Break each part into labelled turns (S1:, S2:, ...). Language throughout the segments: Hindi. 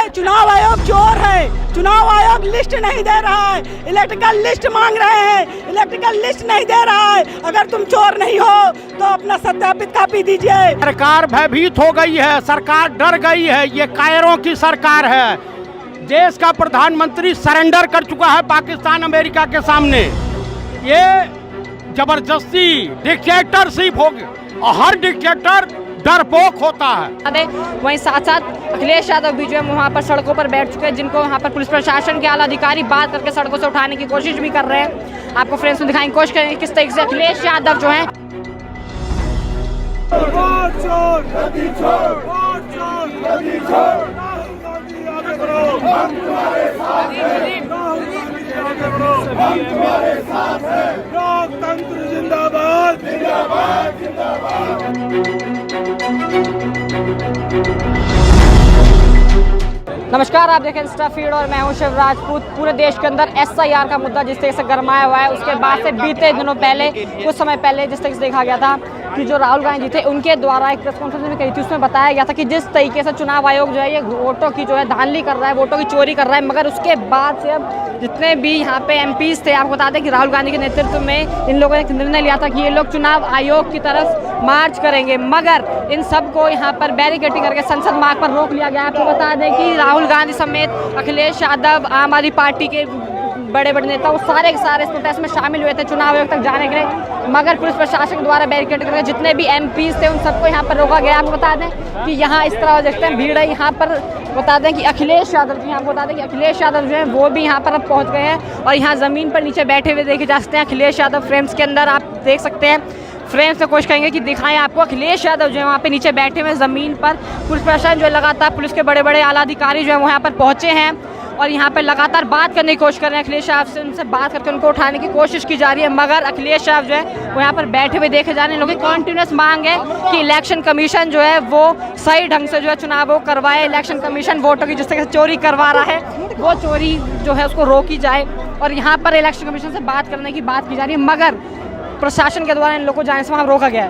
S1: ये चुनाव आयोग चोर है। चुनाव आयोग लिस्ट नहीं दे रहा है, इलेक्ट्रिकल लिस्ट मांग रहे हैं, इलेक्ट्रिकल लिस्ट नहीं दे रहा है। अगर तुम चोर नहीं हो तो अपना सत्यापित कॉपी दीजिए।
S2: सरकार भयभीत हो गई है, सरकार डर गई है, ये कायरों की सरकार है। देश का प्रधानमंत्री सरेंडर कर चुका है पाकिस्तान अमेरिका के सामने। ये जबरदस्ती डिक्टेटरशिप होगी और हर डिक्टेटर डरपोक होता है।
S3: वहीं साथ साथ अखिलेश यादव भी जो है वहाँ पर सड़कों पर बैठ चुके हैं, जिनको यहाँ पर पुलिस प्रशासन के आला अधिकारी बात करके सड़कों से उठाने की कोशिश भी कर रहे हैं। आपको फ्रेम्स में दिखाने की कोशिश करेंगे किस तरीके से अखिलेश यादव जो है
S1: लोकतंत्र जिंदाबाद जिंदाबाद जिंदाबाद।
S3: नमस्कार, आप देखें इंस्टा फीड और मैं हूं शिव राजपूत। पूरे देश के अंदर एसआईआर का मुद्दा जिस तरीके से गरमाया हुआ है, उसके बाद से बीते दिनों पहले कुछ समय पहले जिस तरीके से देखा गया था कि जो राहुल गांधी जी थे उनके द्वारा एक प्रेस कॉन्फ्रेंस में कही थी, उसमें बताया गया था कि जिस तरीके से चुनाव आयोग जो है ये वोटों की जो है धांधली कर रहा है, वोटों की चोरी कर रहा है। मगर उसके बाद से अब जितने भी यहाँ पे एमपीज थे, आपको बता दें कि राहुल गांधी के नेतृत्व में इन लोगों ने एक निर्णय लिया था कि ये लोग चुनाव आयोग की तरफ मार्च करेंगे, मगर इन सबको यहाँ पर बैरिकेडिंग करके संसद मार्ग पर रोक लिया गया। आपको बता दें कि राहुल गांधी समेत अखिलेश यादव, आम आदमी पार्टी के बड़े बड़े नेता, वो सारे के सारे इस प्रोटेस्ट में शामिल हुए थे चुनाव आयोग तक जाने के लिए, मगर पुलिस प्रशासन द्वारा बैरिकेड करके जितने भी एमपीज थे उन सबको यहाँ पर रोका गया। आपको बता दें कि यहाँ इस तरह देखते हैं भीड़ है यहाँ पर। बता दें कि अखिलेश यादव जी, आपको बता दें कि अखिलेश यादव जो है वो भी यहाँ पर अब पहुँच गए हैं और यहाँ ज़मीन पर नीचे बैठे हुए देखे जा सकते हैं। अखिलेश यादव फ्रेम्स के अंदर आप देख सकते हैं, फ्रेम्स में कोशिश करेंगे कि दिखाएं आपको। अखिलेश यादव जो है वहाँ पे नीचे बैठे हुए ज़मीन पर। पुलिस प्रशासन जो है लगातार, पुलिस के बड़े बड़े आला अधिकारी जो है वो यहाँ पर पहुँचे हैं और यहाँ पे लगातार बात करने की कोशिश कर रहे हैं अखिलेश यादव से। उनसे बात करके उनको उठाने की कोशिश की जा रही है, मगर अखिलेश यादव जो है वो यहाँ पर बैठे हुए देखे जा रहे हैं। लोगों की कॉन्टिन्यूस मांग है कि इलेक्शन कमीशन जो है वो सही ढंग से जो है चुनाव करवाए। इलेक्शन कमीशन वोटों की जिस तरह से चोरी करवा रहा है, वो चोरी जो है उसको रोकी जाए। और यहाँ पर इलेक्शन कमीशन से बात करने की बात की जा रही है, मगर प्रशासन के द्वारा इन लोगों को जाने से वहाँ रोका गया है।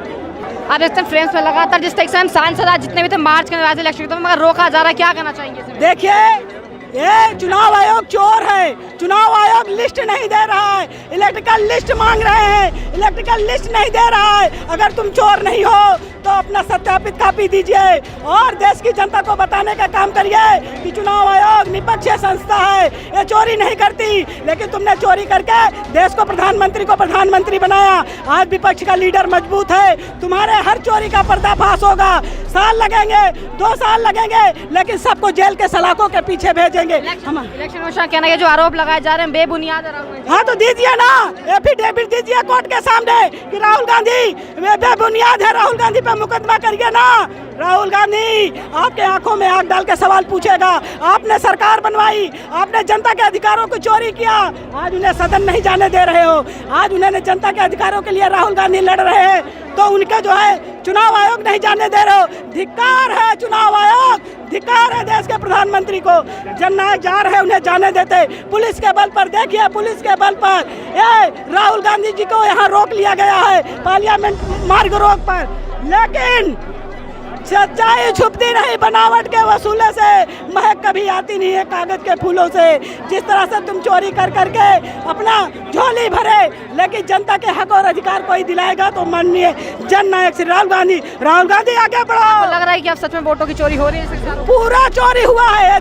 S3: आप देखते हैं फ्रेम्स में लगातार जिस तरीके से हम सांसद जितने भी थे मार्च करने वाले थे इलेक्शन के, मगर रोका जा रहा है। क्या कहना चाहेंगे?
S1: देखिए, ये चुनाव आयोग चोर है। चुनाव आयोग लिस्ट नहीं दे रहा है, इलेक्ट्रिकल लिस्ट मांग रहे हैं, इलेक्ट्रिकल लिस्ट नहीं दे रहा है। अगर तुम चोर नहीं हो तो अपना सत्यापित कॉपी दीजिए और देश की जनता को बताने का काम करिए कि चुनाव आयोग निष्पक्ष संस्था है, ये चोरी नहीं करती। लेकिन तुमने चोरी करके देश को प्रधानमंत्री बनाया। आज विपक्ष का लीडर मजबूत है, तुम्हारे हर चोरी का पर्दाफाश होगा। साल लगेंगे, 2 साल लगेंगे, लेकिन सबको जेल के सलाखों के पीछे भेजेंगे।
S3: इलेक्शन कमीशन कहना है जो आरोप लगाए जा रहे हैं बेबुनियाद है।
S1: हाँ तो दीजिए ना, एफिडेविट दीजिए कोर्ट के सामने कि राहुल गांधी बेबुनियाद है, राहुल गांधी पे मुकदमा करिए ना। राहुल गांधी आपके आंखों में आंख डाल के सवाल पूछेगा। आपने सरकार बनवाई, आपने जनता के अधिकारों को चोरी किया, आज उन्हें सदन नहीं जाने दे रहे हो। आज उन्हें जनता के अधिकारों के लिए राहुल गांधी लड़ रहे हैं, तो उनके जो है चुनाव आयोग नहीं जाने दे रहे हो। धिक्कार है चुनाव आयोग, धिक्कार है देश के प्रधानमंत्री को। जननायक जा रहे उन्हें जाने देते, पुलिस के बल पर। देखिए, पुलिस के बल पर ये राहुल गांधी जी को यहाँ रोक लिया गया है पार्लियामेंट मार्ग रोक पर। लेकिन सच्चाई छुपती नहीं बनावट के वसूले से, महक कभी आती नहीं है कागज के फूलों से। जिस तरह से तुम चोरी कर करके अपना झोली भरे, लेकिन जनता के हक और अधिकार कोई दिलाएगा तो माननीय जननायक श्री राहुल गांधी आगे बढ़ो।
S3: लग रहा है कि अब सच में वोटों की चोरी हो रही है।
S1: पूरा चोरी हुआ है।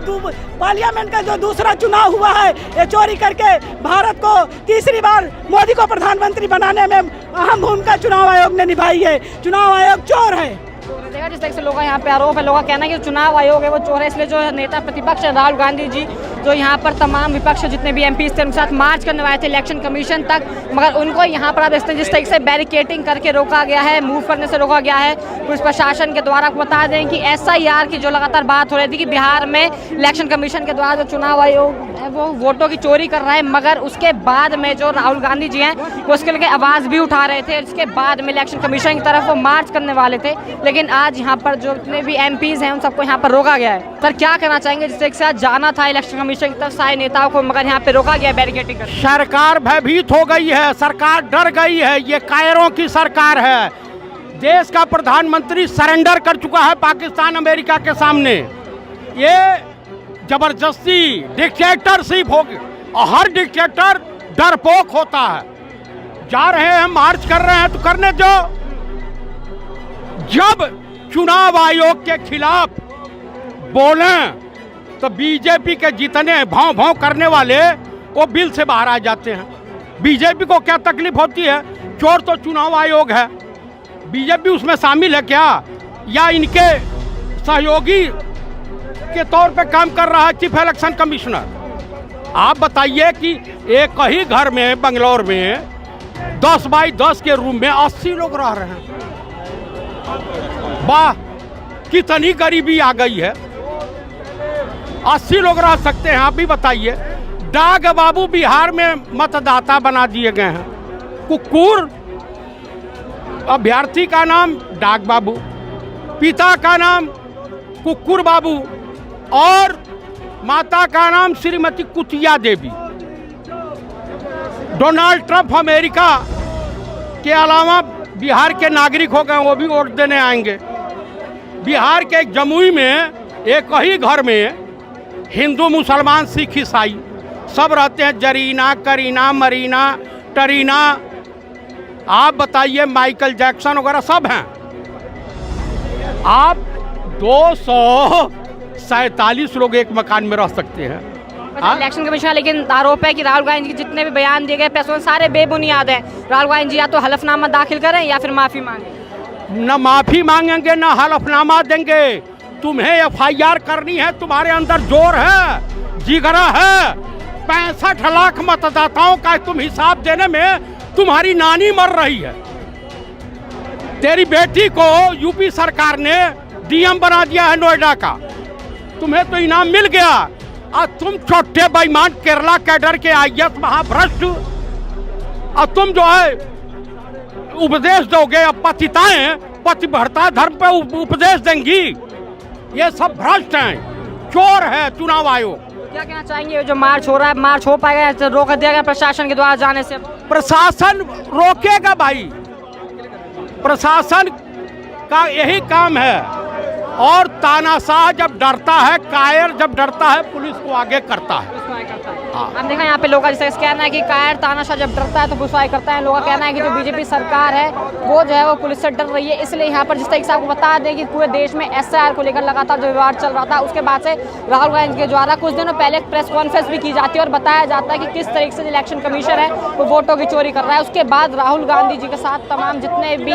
S1: पार्लियामेंट का जो दूसरा चुनाव हुआ है, ये चोरी करके भारत को तीसरी बार मोदी को प्रधानमंत्री बनाने में अहम भूमिका चुनाव आयोग ने निभाई है। चुनाव आयोग चोर है।
S3: देखा जिस तरह से लोगों का यहाँ पे आरोप है, लोगों का कहना है कि चुनाव आयोग है वो चोर है। इसलिए जो नेता प्रतिपक्ष है राहुल गांधी जी, जो यहाँ पर तमाम विपक्ष जितने भी एमपीज थे उनके साथ मार्च करने वाले थे इलेक्शन कमीशन तक, मगर उनको यहाँ पर आप देखते हैं जिस तरीके से बैरिकेडिंग करके रोका गया है, मूव करने से रोका गया है पुलिस प्रशासन के द्वारा। बता दें कि एसआईआर की जो लगातार बात हो रही थी कि बिहार में इलेक्शन कमीशन के द्वारा जो चुनाव आयोग है वो वोटों की चोरी कर रहा है, मगर उसके बाद में जो राहुल गांधी जी हैं वो उसके लिए आवाज़ भी उठा रहे थे। उसके बाद में इलेक्शन कमीशन की तरफ वो मार्च करने वाले थे, लेकिन आज यहाँ पर जो जितने भी एमपीज हैं उन सबको यहाँ पर रोका गया है। सर क्या कहना चाहेंगे, जिससे एक साथ जाना था इलेक्शन कमीशन की तरफ सारे नेताओं को, मगर यहाँ पे रोका गया बैरिकेडिंग कर।
S2: सरकार भयभीत हो गई है, सरकार डर गई है, ये कायरों की सरकार है। देश का प्रधानमंत्री सरेंडर कर चुका है पाकिस्तान अमेरिका के सामने। ये जबरदस्ती डिक्टेटरशिप होगी और हर डिक्टेटर डरपोक होता है। जा रहे हैं, मार्च कर रहे हैं तो करने दो। जब चुनाव आयोग के खिलाफ बोलें तो बीजेपी के जितने भाव भाव करने वाले वो बिल से बाहर आ जाते हैं। बीजेपी को क्या तकलीफ होती है? चोर तो चुनाव आयोग है, बीजेपी उसमें शामिल है क्या? या इनके सहयोगी के तौर पे काम कर रहा है चीफ इलेक्शन कमिश्नर? आप बताइए कि एक ही घर में बंगलौर में 10 बाई 10 के रूम में 80 लोग रह रहे हैं। वाह, कितनी गरीबी आ गई है। 80 लोग रह सकते हैं, आप भी बताइए। डाग बाबू बिहार में मतदाता बना दिए गए हैं। कुकुर अभ्यर्थी का नाम डाग बाबू, पिता का नाम कुकुर बाबू और माता का नाम श्रीमती कुतिया देवी। डोनाल्ड ट्रंप अमेरिका के अलावा बिहार के नागरिक हो गए, वो भी वोट देने आएंगे। बिहार के जमुई में एक ही घर में हिंदू, मुसलमान, सिख, ईसाई सब रहते हैं। जरीना, करीना, मरीना, टरीना, आप बताइए, माइकल जैक्सन वगैरह सब हैं। आप 247 लोग एक मकान में रह सकते हैं।
S3: इलेक्शन कमीशन लेकिन आरोप है कि राहुल गांधी के जितने भी बयान दिए गए प्रेस में सारे बेबुनियाद हैं। राहुल गांधी जी या तो हलफनामा दाखिल करें या फिर माफी मांगे।
S2: न माफी मांगेंगे न हलफनामा देंगे। तुम्हें FIR करनी है, तुम्हारे अंदर जोर है, जिगरा है। 65 लाख मतदाताओं का तुम हिसाब देने में तुम्हारी नानी मर रही है। तेरी बेटी को यूपी सरकार ने DM बना दिया है नोएडा का, तुम्हें तो इनाम मिल गया। और तुम छोटे बेईमान केरला कैडर के IAS महाभ्रष्ट, और तुम जो है उपदेश दोगे, पतिताएं पतिव्रता धर्म पे उपदेश देंगी। ये सब भ्रष्ट हैं, चोर है चुनाव आयोग।
S3: क्या कहना चाहेंगे? जो मार्च हो रहा है, मार्च हो पाएगा या रोक दिया गया प्रशासन के द्वारा जाने से?
S2: प्रशासन रोकेगा भाई, प्रशासन का यही काम है। और तानाशाह जब डरता है, कायर जब डरता है, पुलिस को आगे करता है।
S3: हम देखा यहाँ पे लोगों का जैसे कहना है कि कायर तानाशाह जब डरता है तो पुलिस करता है। लोगों का कहना है कि जो बीजेपी सरकार है वो जो है वो पुलिस से डर रही है। इसलिए यहाँ पर जिस तरीके से आपको बता दें कि पूरे देश में SIR को लेकर लगातार जो विवाद चल रहा था, उसके बाद से राहुल गांधी के द्वारा कुछ दिनों पहले प्रेस कॉन्फ्रेंस भी की जाती है और बताया जाता है कि किस तरीके से इलेक्शन कमीशन है वो वोटों की चोरी कर रहा है। उसके बाद राहुल गांधी जी के साथ तमाम जितने भी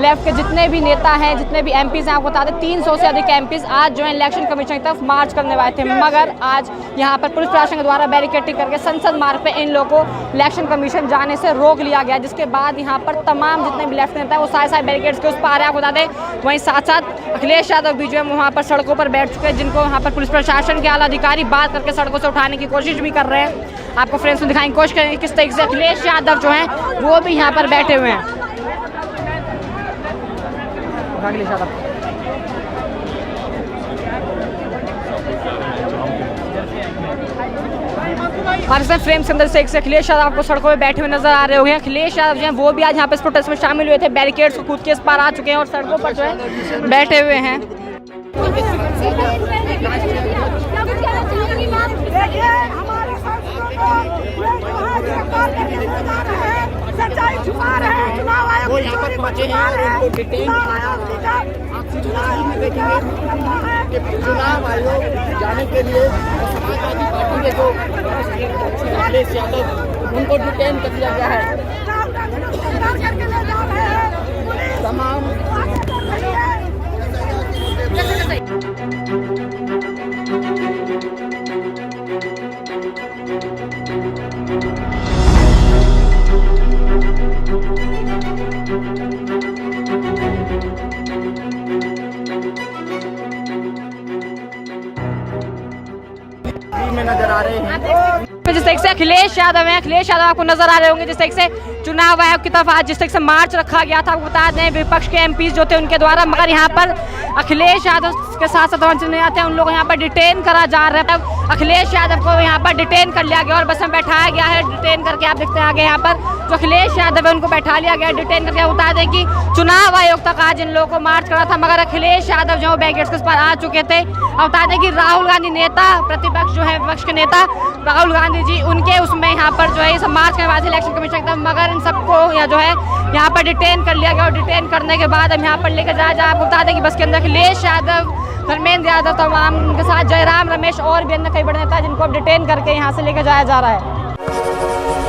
S3: लेफ्ट के जितने भी नेता हैं, जितने भी MPs हैं, आपको बता दें 300 से अधिक MPs आज जो है इलेक्शन कमीशन की तरफ मार्च करने वाले थे। मगर आज यहाँ पर पुलिस प्रशासन के द्वारा बैरिकेडिंग करके संसद मार्ग पे इन लोगों को इलेक्शन कमीशन जाने से रोक लिया गया, जिसके बाद यहाँ पर तमाम जितने भी लेफ्ट नेता हैं वो सारे बैरिकेड्स के उस पार है। आपको बता दें वहीं साथ साथ अखिलेश यादव भी जो है वहाँ पर सड़कों पर बैठ चुके हैं, जिनको यहाँ पर पुलिस प्रशासन के आला अधिकारी बात करके सड़कों से उठाने की कोशिश भी कर रहे हैं। आपको फ्रेंड्स में दिखाने की कोशिश करेंगे किस तरीके से अखिलेश यादव जो है वो भी यहाँ पर बैठे हुए हैं। अखिलेश यादव और इसमें फ्रेम के अंदर से अखिलेश यादव आपको सड़कों पे बैठे हुए नजर आ रहे होंगे। अखिलेश यादव जो हैं वो भी आज यहाँ पे इस प्रोटेस्ट में शामिल हुए थे, बैरिकेड्स को कूद के इस पार आ चुके हैं और सड़कों पर जो है बैठे हुए हैं।
S1: सच्चाई छुपा रहे हैं, चुनाव आयोग वो यहाँ पर पहुंचे हैं और उनको डिटेन
S4: चुनाव आयोग जाने के लिए समाजवादी पार्टी के जो अखिलेश यादव उनको डिटेन कर दिया गया है। तमाम में नजर आ रहे हैं।
S3: जिस तरीके से अखिलेश यादव हैं, अखिलेश यादव आपको नजर आ रहे होंगे जिस तरीके से चुनाव आयोग की तरफ आज जिस तरीके से मार्च रखा गया था, वो बता दें विपक्ष के एमपीज जो थे उनके द्वारा, मगर यहाँ पर अखिलेश यादव के साथ साथ नहीं आते हैं, उन लोग यहाँ पर डिटेन करा जा रहे हैं। अखिलेश यादव को यहाँ पर डिटेन कर लिया गया और बस में बैठाया गया है। डिटेन करके आप देखते हैं आगे यहाँ पर जो अखिलेश यादव है उनको बैठा लिया गया, डिटेन करके। बता दें कि चुनाव आयोग तक आज इन लोगों को मार्च करा था, मगर अखिलेश यादव जो बैरिकेड्स के उस पर आ चुके थे। और बता दें कि राहुल गांधी नेता, प्रतिपक्ष जो है विपक्ष के नेता राहुल गांधी जी, उनके उसमें यहाँ पर जो है ये सब मार्च करने वाले इलेक्शन कमीशन एकदम, मगर इन सबको यहाँ जो है यहाँ पर डिटेन कर लिया गया। और डिटेन करने के बाद हम यहाँ पर लेकर जाए आपको बता दें कि बस के अंदर अखिलेश यादव, धर्मेंद्र यादव, तमाम उनके साथ जयराम रमेश और भी अन्य कई बड़े नेता जिनको अब डिटेन करके यहाँ से लेकर जाया जा रहा है।